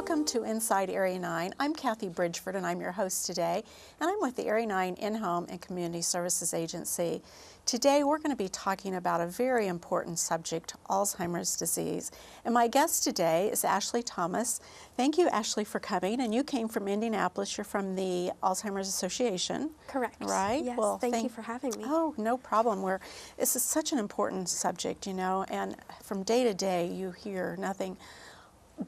Welcome to Inside Area 9. I'm Kathy Bridgford and I'm your host today, and I'm with the Area 9 In-Home and Community Services Agency. Today we're going to be talking about a very important subject, Alzheimer's disease. And my guest today is Ashley Thomas. Thank you, Ashley, for coming. And you came from Indianapolis. You're from the Alzheimer's Association. Correct. Right? Yes, well, thank you for having me. Oh, no problem. This is such an important subject, you know, and from day to day you hear nothing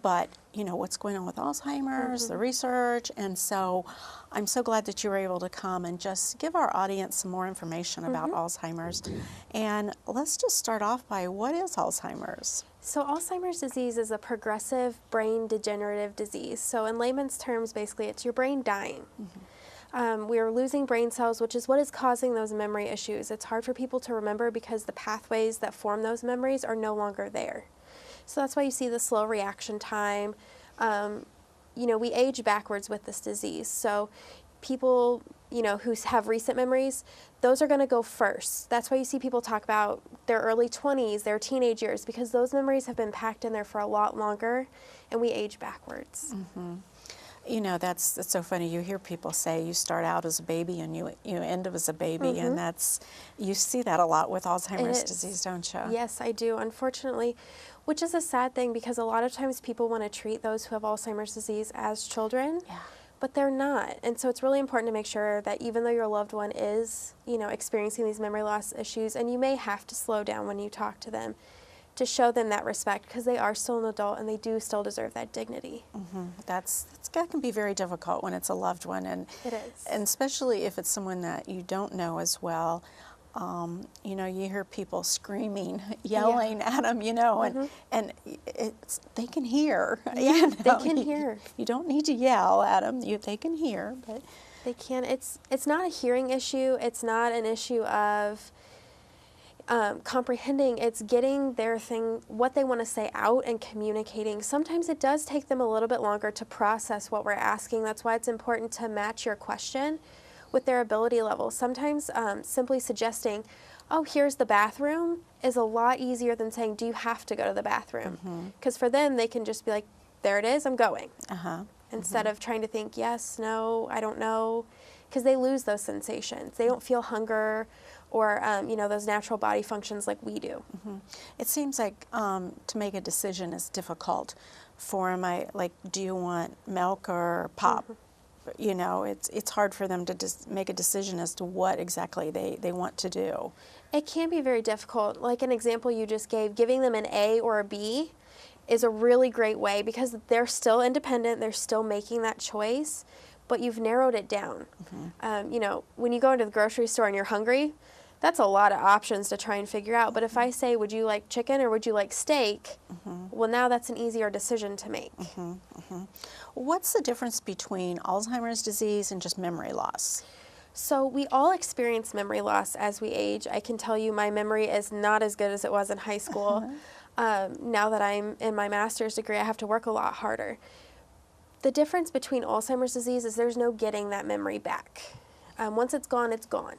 but, you know, what's going on with Alzheimer's, the research, and so I'm so glad that you were able to come and just give our audience some more information about Alzheimer's. And let's just start off by, what is Alzheimer's? So Alzheimer's disease is a progressive brain degenerative disease. So in layman's terms, basically, it's your brain dying. We are losing brain cells, which is what is causing those memory issues. It's hard for people to remember because the pathways that form those memories are no longer there. So that's why you see the slow reaction time. You know, we age backwards with this disease. So people, you know, who have recent memories, those are going to go first. That's why you see people talk about their early 20s, their teenage years, because those memories have been packed in there for a lot longer, and we age backwards. You know, that's so funny. You hear people say you start out as a baby and you end up as a baby, and you see that a lot with Alzheimer's disease, don't you? Yes, I do, unfortunately, which is a sad thing because a lot of times people want to treat those who have Alzheimer's disease as children, but they're not. And so it's really important to make sure that even though your loved one is, you know, experiencing these memory loss issues, and you may have to slow down when you talk to them, to show them that respect, because they are still an adult and they do still deserve that dignity. That can be very difficult when it's a loved one, and it is, and especially if it's someone that you don't know as well. You know, you hear people screaming, yelling at them, you know, and they can hear. Yeah, you know? they can hear. You don't need to yell at them. They can hear, but they can. It's not a hearing issue. It's not an issue of comprehending. It's getting their thing, what they want to say out, and communicating. Sometimes it does take them a little bit longer to process what we're asking. That's why it's important to match your question with their ability level. Sometimes simply suggesting, oh, here's the bathroom, is a lot easier than saying, do you have to go to the bathroom? Because for them, they can just be like, there it is, I'm going. Instead of trying to think, yes, no, I don't know, because they lose those sensations. They don't feel hunger or you know, those natural body functions like we do. It seems like to make a decision is difficult for them. Like, do you want milk or pop? You know, it's hard for them to just make a decision as to what exactly they want to do. It can be very difficult. Like an example you just gave, giving them an A or a B is a really great way, because they're still independent, they're still making that choice, but you've narrowed it down. You know, when you go into the grocery store and you're hungry, that's a lot of options to try and figure out. But if I say, would you like chicken or would you like steak? Well, now that's an easier decision to make. What's the difference between Alzheimer's disease and just memory loss? So we all experience memory loss as we age. I can tell you my memory is not as good as it was in high school. Now that I'm in my master's degree, I have to work a lot harder. The difference between Alzheimer's disease is there's no getting that memory back. Once it's gone, it's gone.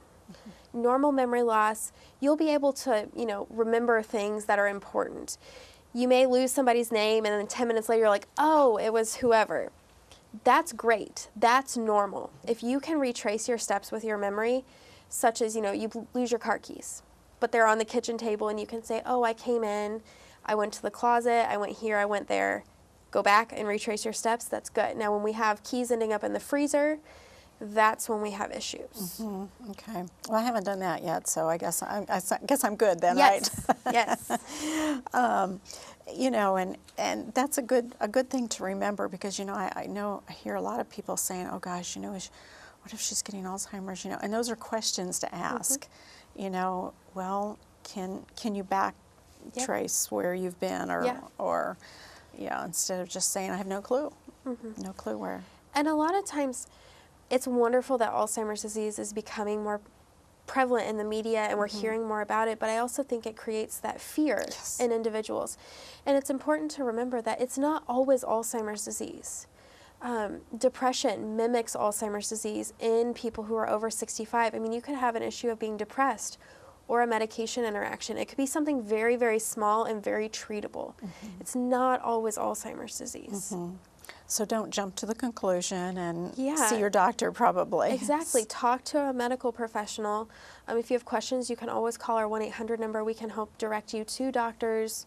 Normal memory loss, you'll be able to, you know, remember things that are important. You may lose somebody's name and then 10 minutes later you're like, oh, it was whoever. That's great. That's normal. If you can retrace your steps with your memory, such as, you know, you lose your car keys, but they're on the kitchen table and you can say, oh, I came in, I went to the closet, I went here, I went there. Go back and retrace your steps, that's good. Now when we have keys ending up in the freezer, that's when we have issues. Okay. Well, I haven't done that yet, so I guess I'm good then, yes. right? Yes. You know, and that's a good thing to remember, because, you know, I hear a lot of people saying, oh gosh, you know, what if she's getting Alzheimer's? You know, and those are questions to ask. You know, well, can you trace where you've been, or instead of just saying I have no clue, no clue where. And a lot of times, it's wonderful that Alzheimer's disease is becoming more prevalent in the media and we're hearing more about it, but I also think it creates that fear in individuals. And it's important to remember that it's not always Alzheimer's disease. Depression mimics Alzheimer's disease in people who are over 65. I mean, you could have an issue of being depressed or a medication interaction. It could be something very, very small and very treatable. It's not always Alzheimer's disease. So don't jump to the conclusion and Yeah. see your doctor probably. Exactly. Talk to a medical professional. If you have questions, you can always call our 1-800 number. We can help direct you to doctors,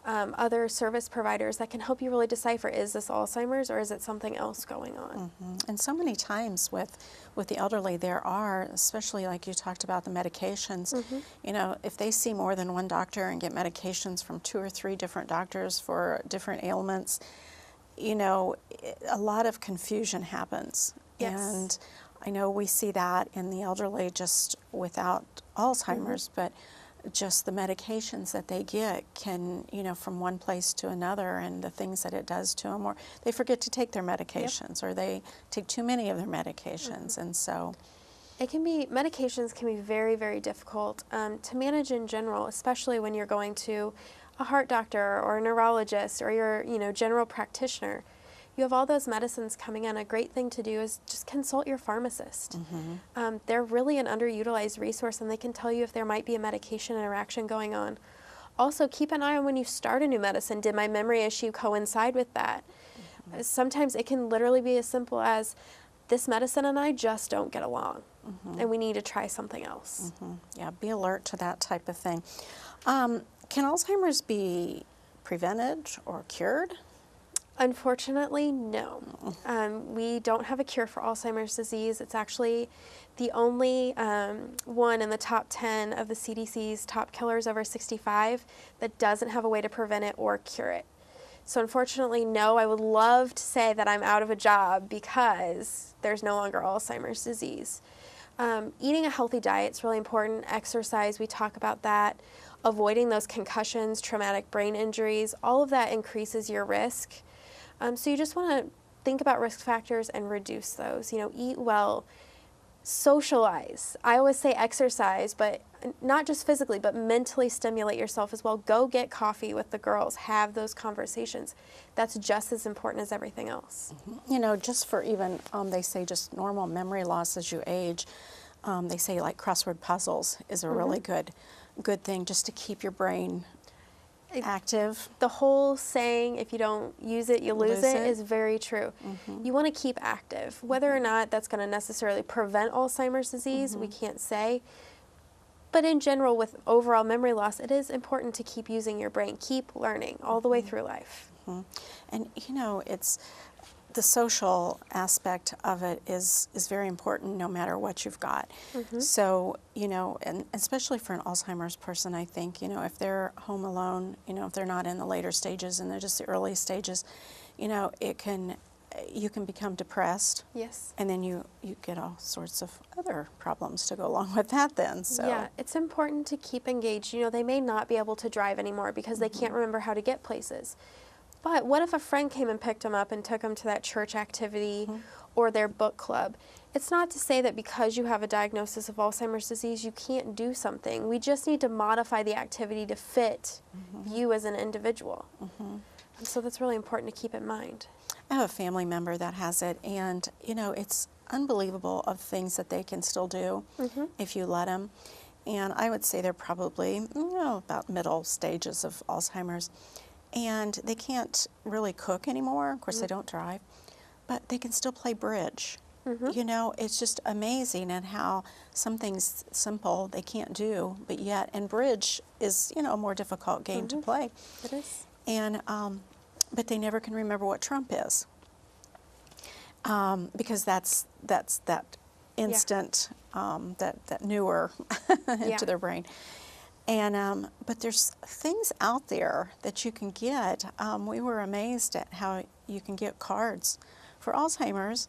other service providers that can help you really decipher, is this Alzheimer's or is it something else going on? And so many times with the elderly, there are, especially like you talked about the medications, you know, if they see more than one doctor and get medications from 2 or 3 different doctors for different ailments, you know, a lot of confusion happens. Yes. And I know we see that in the elderly just without Alzheimer's, but just the medications that they get can, you know, from one place to another, and the things that it does to them, or they forget to take their medications, or they take too many of their medications, and so Medications can be very, very difficult to manage in general, especially when you're going to a heart doctor or a neurologist or your, you know, general practitioner. You have all those medicines coming in. A great thing to do is just consult your pharmacist. They're really an underutilized resource, and they can tell you if there might be a medication interaction going on. Also, keep an eye on when you start a new medicine. Did my memory issue coincide with that? Sometimes it can literally be as simple as, this medicine and I just don't get along, and we need to try something else. yeah, be alert to that type of thing. Can Alzheimer's be prevented or cured? Unfortunately, no. We don't have a cure for Alzheimer's disease. It's actually the only one in the top 10 of the CDC's top killers over 65 that doesn't have a way to prevent it or cure it. So unfortunately, no. I would love to say that I'm out of a job because there's no longer Alzheimer's disease. Eating a healthy diet is really important. Exercise, we talk about that. Avoiding those concussions, traumatic brain injuries, all of that increases your risk. So you just want to think about risk factors and reduce those. You know, eat well, socialize. I always say exercise, but not just physically, but mentally stimulate yourself as well. Go get coffee with the girls. Have those conversations. That's just as important as everything else. You know, just for even, they say just normal memory loss as you age, they say like crossword puzzles is a really good thing just to keep your brain active. The whole saying, if you don't use it, you lose it, is very true. You want to keep active. Whether or not that's going to necessarily prevent Alzheimer's disease, we can't say. But in general, with overall memory loss, it is important to keep using your brain, keep learning all the way through life. And you know, it's the social aspect of it is very important no matter what you've got. So, you know, and especially for an Alzheimer's person, I think, you know, if they're home alone, you know, if they're not in the later stages and they're just the early stages, you know, you can become depressed. Yes. And then you get all sorts of other problems to go along with that then. So yeah, it's important to keep engaged. You know, they may not be able to drive anymore because they can't remember how to get places. But what if a friend came and picked them up and took them to that church activity or their book club? It's not to say that because you have a diagnosis of Alzheimer's disease, you can't do something. We just need to modify the activity to fit you as an individual. And so that's really important to keep in mind. I have a family member that has it, and you know, it's unbelievable of things that they can still do if you let them. And I would say they're probably, you know, about middle stages of Alzheimer's. And they can't really cook anymore. Of course, they don't drive, but they can still play bridge. You know, it's just amazing at how some things simple they can't do, but yet, and bridge is, you know, a more difficult game to play. It is. And, but they never can remember what Trump is. Because that's that instant, that newer into their brain. And, but there's things out there that you can get. We were amazed at how you can get cards for Alzheimer's,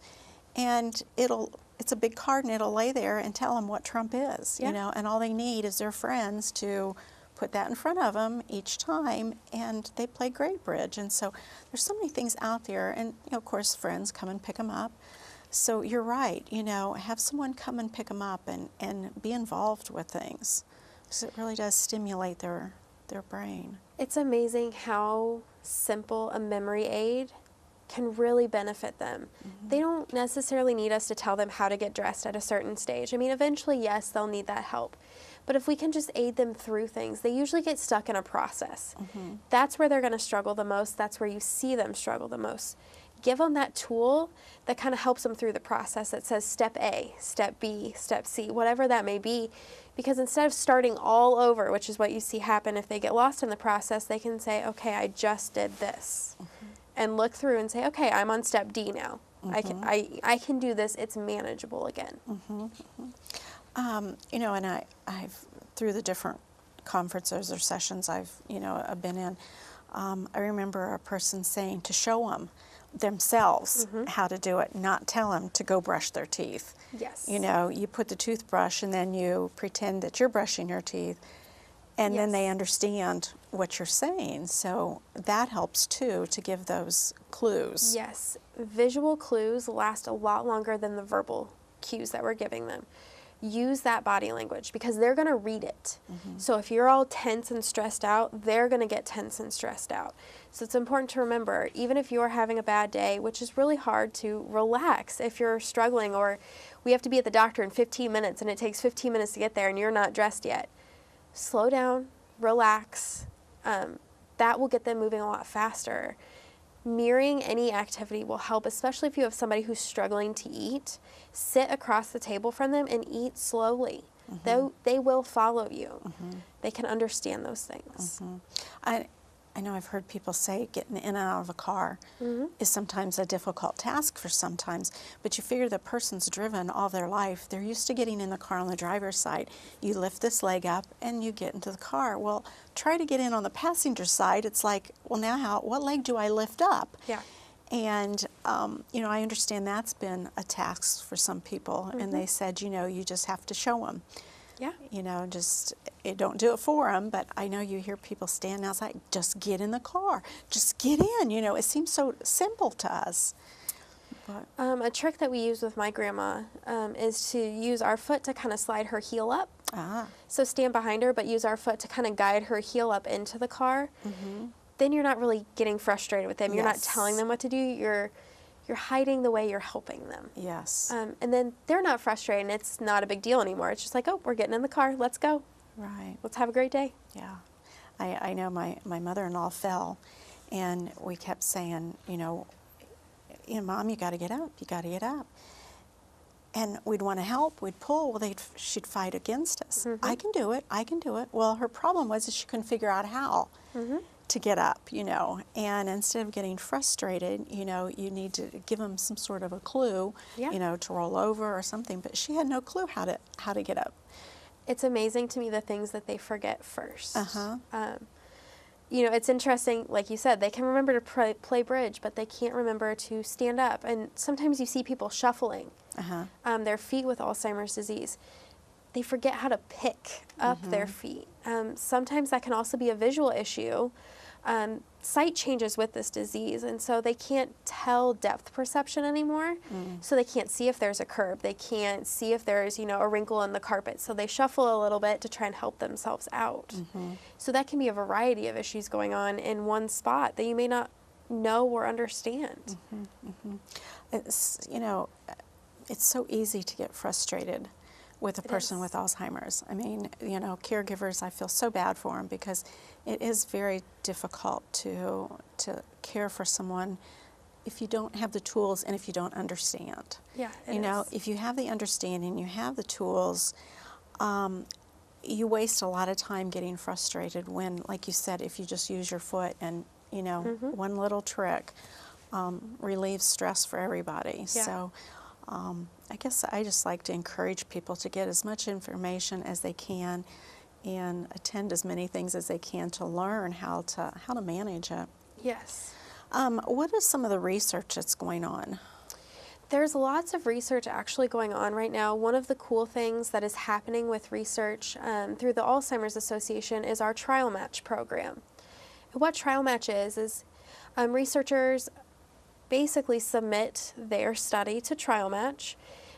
and it's a big card, and it'll lay there and tell them what Trump is, you know, and all they need is their friends to put that in front of them each time, and they play great bridge. And so there's so many things out there, and you know, of course, friends come and pick them up. So you're right, you know, have someone come and pick them up and be involved with things. Because it really does stimulate their brain. It's amazing how simple a memory aid can really benefit them. They don't necessarily need us to tell them how to get dressed at a certain stage. I mean, eventually, yes, they'll need that help. But if we can just aid them through things, they usually get stuck in a process. That's where they're going to struggle the most. That's where you see them struggle the most. give them that tool that kind of helps them through the process that says step A, step B, step C, whatever that may be. Because instead of starting all over, which is what you see happen if they get lost in the process, they can say, okay, I just did this. And look through and say, okay, I'm on step D now. I can do this. It's manageable again. You know, and I've through the different conferences or sessions I've been in, I remember a person saying to show them themselves how to do it, not tell them to go brush their teeth. Yes. You know, you put the toothbrush and then you pretend that you're brushing your teeth, and then they understand what you're saying. So that helps too, to give those clues. Yes. Visual clues last a lot longer than the verbal cues that we're giving them. Use that body language because they're going to read it. So if you're all tense and stressed out, they're going to get tense and stressed out. So it's important to remember, even if you're having a bad day, which is really hard, to relax if you're struggling, or we have to be at the doctor in 15 minutes and it takes 15 minutes to get there and you're not dressed yet. Slow down, relax. That will get them moving a lot faster. Mirroring any activity will help, especially if you have somebody who's struggling to eat. Sit across the table from them and eat slowly. They will follow you. They can understand those things. I know I've heard people say getting in and out of a car is sometimes a difficult task for sometimes, but you figure the person's driven all their life. They're used to getting in the car on the driver's side. You lift this leg up and you get into the car. Well, try to get in on the passenger side. It's like, well, now what leg do I lift up? Yeah. And, you know, I understand that's been a task for some people, and they said, you know, you just have to show them. Yeah. You know, just don't do it for them, but I know you hear people stand outside, just get in the car, just get in. You know, it seems so simple to us. But A trick that we use with my grandma is to use our foot to kind of slide her heel up. So stand behind her, but use our foot to kind of guide her heel up into the car. Then you're not really getting frustrated with them. You're not telling them what to do. You're hiding the way you're helping them. Yes. And then they're not frustrated, and it's not a big deal anymore. It's just like, oh, we're getting in the car. Let's go. Right. Let's have a great day. Yeah. I know my mother-in-law fell, and we kept saying, you know, Mom, you got to get up. You got to get up. And we'd want to help. We'd pull. Well, she'd fight against us. I can do it. I can do it. Well, her problem was that she couldn't figure out how to get up, you know. And instead of getting frustrated, you know, you need to give them some sort of a clue, you know, to roll over or something. But she had no clue how to get up. It's amazing to me the things that they forget first. You know, it's interesting, like you said, they can remember to play bridge, but they can't remember to stand up. And sometimes you see people shuffling their feet with Alzheimer's disease. They forget how to pick up their feet. Sometimes that can also be a visual issue. Sight changes with this disease, and so they can't tell depth perception anymore. So they can't see if there's a curb. They can't see if there's, you know, a wrinkle in the carpet. So they shuffle a little bit to try and help themselves out. So that can be a variety of issues going on in one spot that you may not know or understand. It's, you know, it's so easy to get frustrated with a person with Alzheimer's. I mean, you know, caregivers, I feel so bad for them because it is very difficult to care for someone if you don't have the tools and if you don't understand. Yeah, you know, if you have the understanding, you have the tools, you waste a lot of time getting frustrated when, like you said, if you just use your foot and, you know, one little trick relieves stress for everybody. So I guess I just like to encourage people to get as much information as they can and attend as many things as they can to learn how to manage it. Yes. What is some of the research that's going on? There's lots of research actually going on right now. One of the cool things that is happening with research through the Alzheimer's Association is our Trial Match program. What Trial Match is researchers basically submit their study to Trial Match,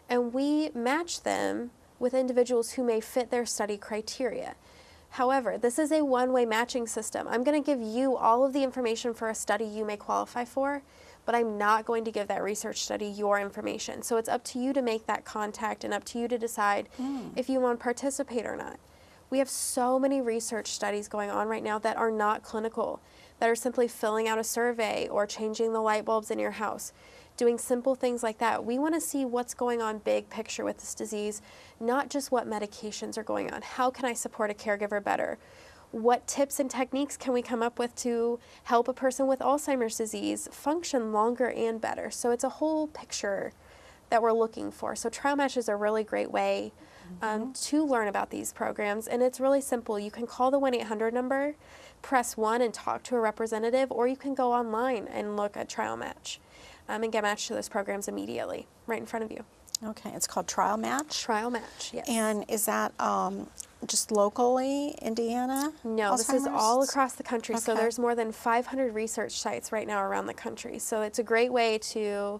and we match them with individuals who may fit their study criteria. However, this is a one-way matching system. I'm going to give you all of the information for a study you may qualify for, but I'm not going to give that research study your information. So it's up to you to make that contact and up to you to decide if you want to participate or not. We have so many research studies going on right now that are not clinical. that are simply filling out a survey or changing the light bulbs in your house, doing simple things like that. We want to see what's going on big picture with this disease, not just what medications are going on. How can I support a caregiver better? What tips and techniques can we come up with to help a person with Alzheimer's disease function longer and better? So it's a whole picture that we're looking for. So Trial Match is a really great way to learn about these programs, and it's really simple. You can call the 1-800 number, press 1 and talk to a representative, or you can go online and look at Trial Match and get matched to those programs immediately right in front of you. Okay, it's called Trial Match? Trial Match, yes. And is that just locally, Indiana? No, this is all across the country. So Okay. there's more than 500 research sites right now around the country. So it's a great way to,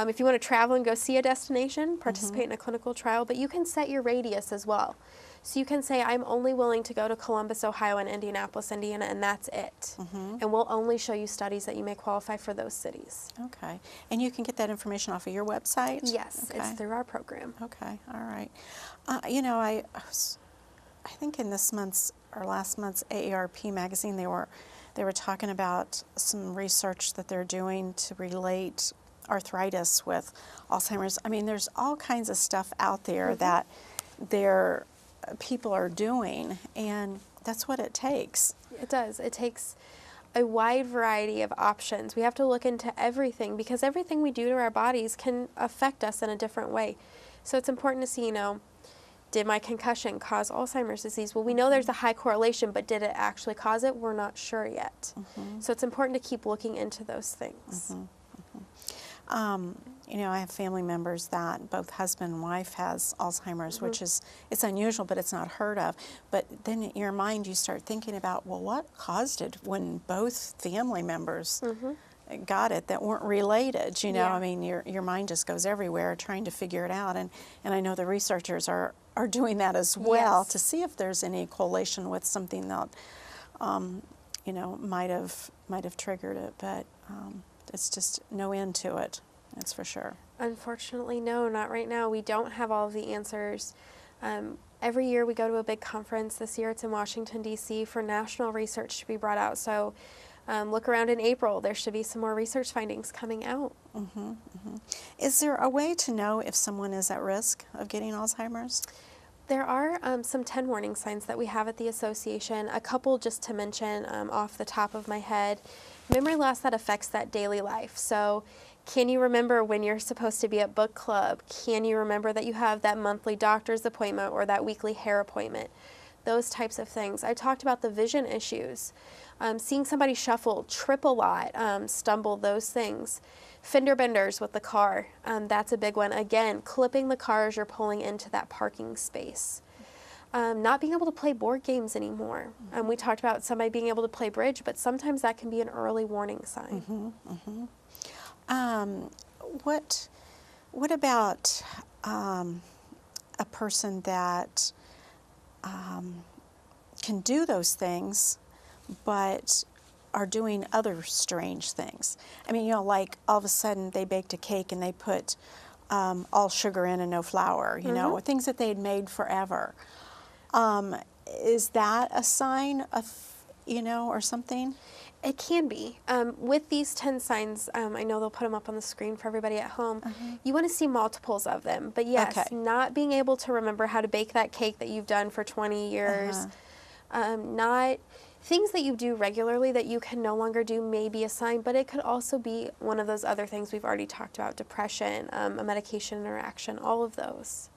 if you want to travel and go see a destination, participate in a clinical trial, but you can set your radius as well. So you can say, I'm only willing to go to Columbus, Ohio, and Indianapolis, Indiana, and that's it. And we'll only show you studies that you may qualify for those cities. Okay. And you can get that information off of your website? Yes, Okay. it's through our program. Okay, all right. You know, I think in this month's or last month's AARP magazine, they were talking about some research that they're doing to relate arthritis with Alzheimer's. I mean, there's all kinds of stuff out there that people are doing, and that's what it takes. It does. It takes a wide variety of options. We have to look into everything because everything we do to our bodies can affect us in a different way. So it's important to see, you know, did my concussion cause Alzheimer's disease? Well, we know there's a high correlation, but did it actually cause it? We're not sure yet. So it's important to keep looking into those things. You know, I have family members that both husband and wife has Alzheimer's, which is, it's unusual, but it's not heard of. But then in your mind, you start thinking about, well, what caused it when both family members got it that weren't related? You know, Yeah. I mean, your mind just goes everywhere trying to figure it out. And I know the researchers are doing that as well to see if there's any correlation with something that, you know, might have triggered it. But it's just no end to it. That's for sure. Unfortunately, no, not right now. We don't have all of the answers. Every year we go to a big conference. This year it's in Washington, D.C. for national research to be brought out. So look around in April. There should be some more research findings coming out. Is there a way to know if someone is at risk of getting Alzheimer's? There are some 10 warning signs that we have at the association. A couple just to mention off the top of my head. Memory loss that affects that daily life. So can you remember when you're supposed to be at book club? Can you remember that you have that monthly doctor's appointment or that weekly hair appointment? Those types of things. I talked about the vision issues. Seeing somebody shuffle, trip a lot, stumble, those things. Fender benders with the car, that's a big one. Again, clipping the car as you're pulling into that parking space. Not being able to play board games anymore. We talked about somebody being able to play bridge, but sometimes that can be an early warning sign. What about a person that can do those things, but are doing other strange things? I mean, you know, like all of a sudden they baked a cake and they put all sugar in and no flour, you know, things that they'd made forever. Is that a sign of, you know, or something? It can be. With these 10 signs, I know they'll put them up on the screen for everybody at home. You want to see multiples of them. But yes, not being able to remember how to bake that cake that you've done for 20 years, not things that you do regularly that you can no longer do may be a sign, but it could also be one of those other things we've already talked about, depression, a medication interaction, all of those.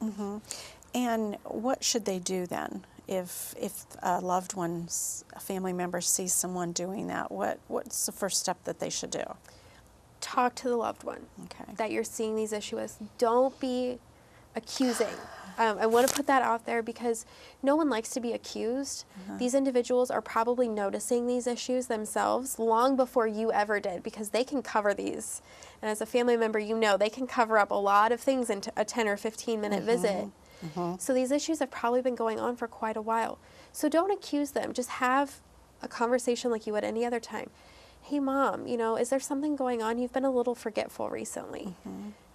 And what should they do then? If a loved one, a family member sees someone doing that, what's the first step that they should do? Talk to the loved one that you're seeing these issues with. Don't be accusing. I want to put that out there because no one likes to be accused. These individuals are probably noticing these issues themselves long before you ever did because they can cover these. And as a family member, you know they can cover up a lot of things in a 10 or 15-minute visit. So these issues have probably been going on for quite a while. So don't accuse them. Just have a conversation like you would any other time. Hey, Mom, you know, is there something going on? You've been a little forgetful recently.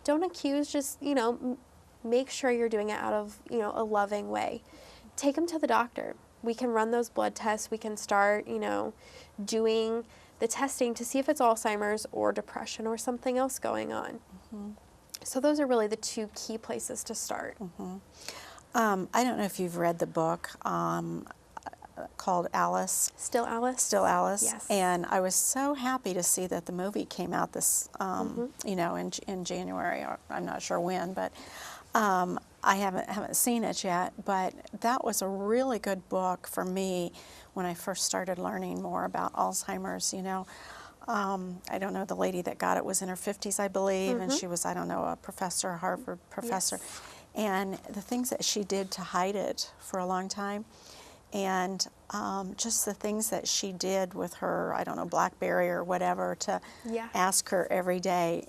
Don't accuse, just, you know, make sure you're doing it out of, you know, a loving way. Take them to the doctor. we can run those blood tests. We can start, doing the testing to see if it's Alzheimer's or depression or something else going on. So those are really the two key places to start. I don't know if you've read the book called Alice. Still Alice? Still Alice. Yes. And I was so happy to see that the movie came out this, in January. Or I'm not sure when, but I haven't seen it yet. But that was a really good book for me when I first started learning more about Alzheimer's. I don't know, the lady that got it was in her 50s, I believe, and she was, I don't know, a professor, a Harvard professor. Yes. And the things that she did to hide it for a long time, and just the things that she did with her, I don't know, BlackBerry or whatever, to ask her every day,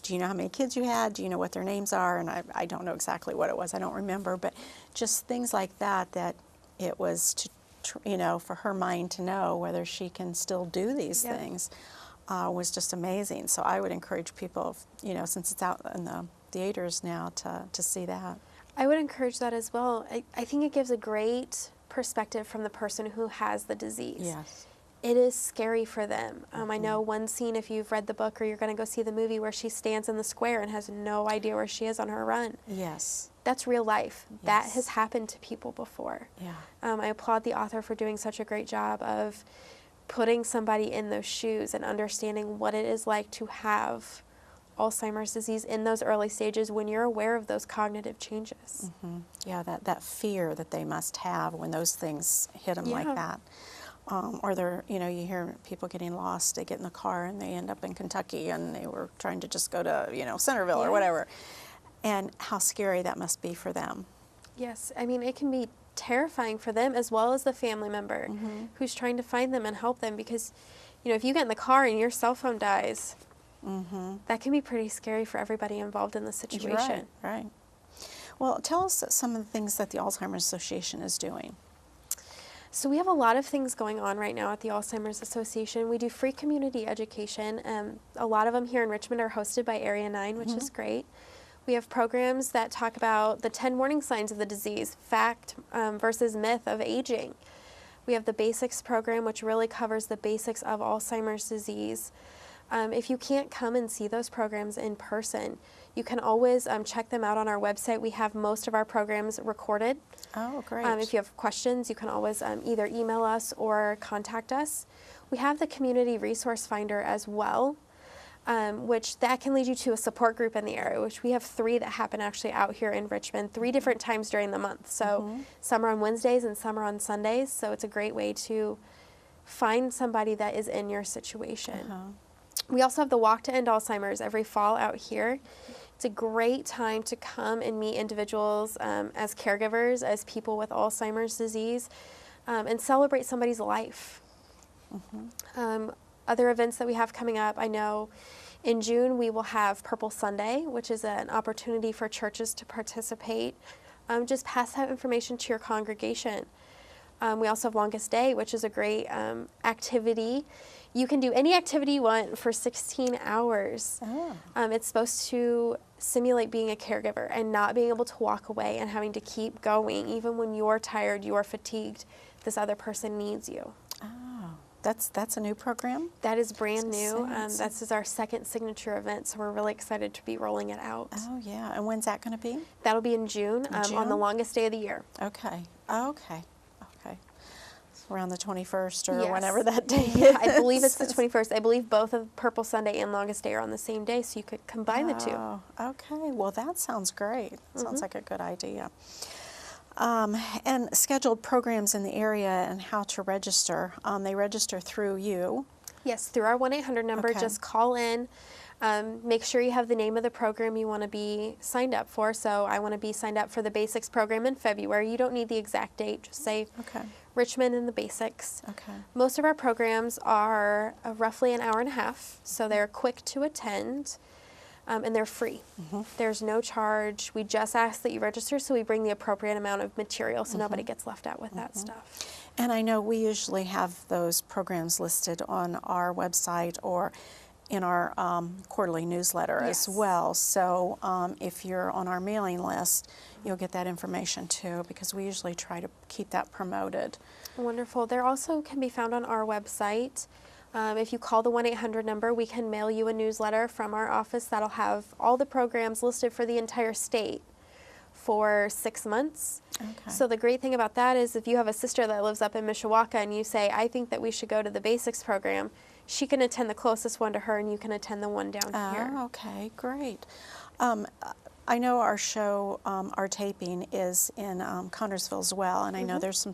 do you know how many kids you had? Do you know what their names are? And I don't know exactly what it was. I don't remember. But just things like that, that it was to, for her mind to know whether she can still do these things was just amazing. So I would encourage people, since it's out in the theaters now, to see that. I would encourage that as well. I think it gives a great perspective from the person who has the disease. Yes. It is scary for them. I know one scene, if you've read the book or you're going to go see the movie, where she stands in the square and has no idea where she is on her run. Yes. That's real life. Yes. That has happened to people before. Yeah. I applaud the author for doing such a great job of putting somebody in those shoes and understanding what it is like to have Alzheimer's disease in those early stages when you're aware of those cognitive changes. Yeah, that fear that they must have when those things hit them like that. Or they're, you hear people getting lost. They get in the car and they end up in Kentucky and they were trying to just go to, Centerville or whatever. And how scary that must be for them. Yes, I mean, it can be terrifying for them as well as the family member who's trying to find them and help them, because, if you get in the car and your cell phone dies, that can be pretty scary for everybody involved in the situation. Right. Well, tell us some of the things that the Alzheimer's Association is doing. So we have a lot of things going on right now at the Alzheimer's Association. We do free community education. A lot of them here in Richmond are hosted by Area 9, which is great. We have programs that talk about the 10 warning signs of the disease, fact versus myth of aging. We have the Basics program, which really covers the basics of Alzheimer's disease. If you can't come and see those programs in person, you can always check them out on our website. We have most of our programs recorded. Oh, great. If you have questions, you can always either email us or contact us. We have the Community Resource Finder as well, which that can lead you to a support group in the area, which we have 3 that happen actually out here in Richmond, 3 different times during the month. So some are on Wednesdays and some are on Sundays. So it's a great way to find somebody that is in your situation. We also have the Walk to End Alzheimer's every fall out here. It's a great time to come and meet individuals as caregivers, as people with Alzheimer's disease, and celebrate somebody's life. Other events that we have coming up, I know in June we will have Purple Sunday, which is an opportunity for churches to participate. Just pass that information to your congregation. We also have Longest Day, which is a great activity. You can do any activity you want for 16 hours. It's supposed to simulate being a caregiver and not being able to walk away and having to keep going. Even when you're tired, you're fatigued, this other person needs you. Oh, that's a new program? That is brand new. This is our second signature event, so we're really excited to be rolling it out. Oh, yeah. And when's that going to be? That'll be in June, on the longest day of the year. Okay. Around the 21st or Yes. whenever that day is. I believe it's the 21st. I believe both of Purple Sunday and Longest Day are on the same day, so you could combine the two. Oh, okay. Well, that sounds great. Sounds like a good idea. And scheduled programs in the area and how to register. They register through you. Yes, through our 1-800 number. Okay. Just call in. Make sure you have the name of the program you want to be signed up for. So I want to be signed up for the Basics program in February. You don't need the exact date. Just say Richmond and the Basics. Okay. Most of our programs are roughly an hour and a half, so they're quick to attend, and they're free. There's no charge. We just ask that you register, so we bring the appropriate amount of material so nobody gets left out with that stuff. And I know we usually have those programs listed on our website or in our quarterly newsletter Yes. as well. So if you're on our mailing list, you'll get that information too, because we usually try to keep that promoted. Wonderful. There also can be found on our website. If you call the 1-800 number, we can mail you a newsletter from our office that'll have all the programs listed for the entire state for 6 months. Okay. So the great thing about that is if you have a sister that lives up in Mishawaka and you say, I think that we should go to the basics program, she can attend the closest one to her and you can attend the one down here. Okay, great. I know our show, our taping is in Connersville as well, and I know there's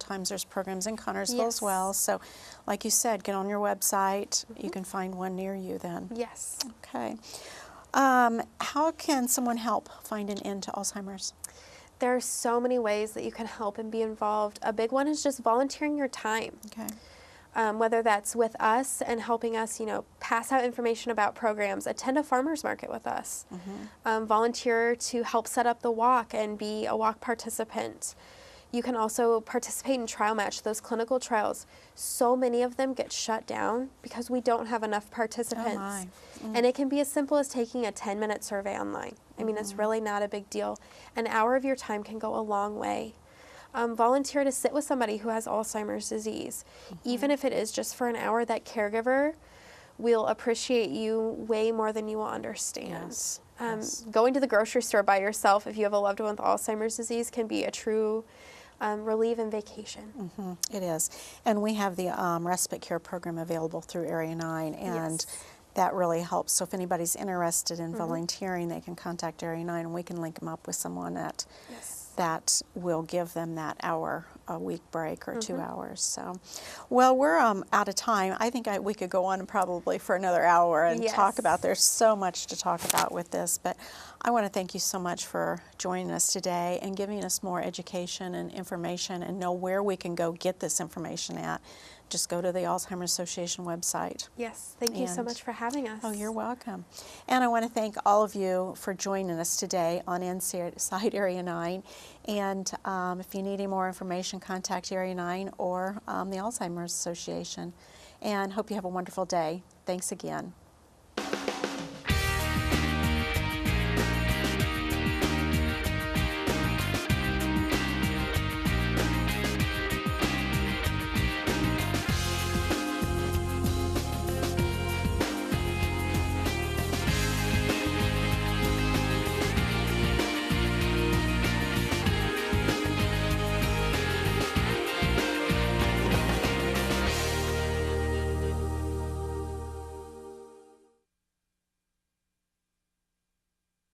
programs in Connersville as well. So, like you said, get on your website. You can find one near you then. Yes. Okay. How can someone help find an end to Alzheimer's? There are so many ways that you can help and be involved. A big one is just volunteering your time. Okay. Whether that's with us and helping us, pass out information about programs, attend a farmer's market with us, volunteer to help set up the walk and be a walk participant. You can also participate in Trial Match, those clinical trials. So many of them get shut down because we don't have enough participants. Oh my. And it can be as simple as taking a 10-minute survey online. I mean, it's really not a big deal. An hour of your time can go a long way. Volunteer to sit with somebody who has Alzheimer's disease. Even if it is just for an hour, that caregiver will appreciate you way more than you will understand. Yes. Going to the grocery store by yourself if you have a loved one with Alzheimer's disease can be a true relief and vacation. It is. And we have the respite care program available through Area 9, and that really helps. So if anybody's interested in volunteering, they can contact Area 9 and we can link them up with someone that will give them that hour a week break or 2 hours. So, well, we're out of time. I think we could go on probably for another hour and talk about, there's so much to talk about with this, but I want to thank you so much for joining us today and giving us more education and information and know where we can go get this information at. Just go to the Alzheimer's Association website. Yes, thank you so much for having us. Oh, you're welcome. And I want to thank all of you for joining us today on Inside Area 9. And if you need any more information, contact Area 9 or the Alzheimer's Association. And hope you have a wonderful day. Thanks again.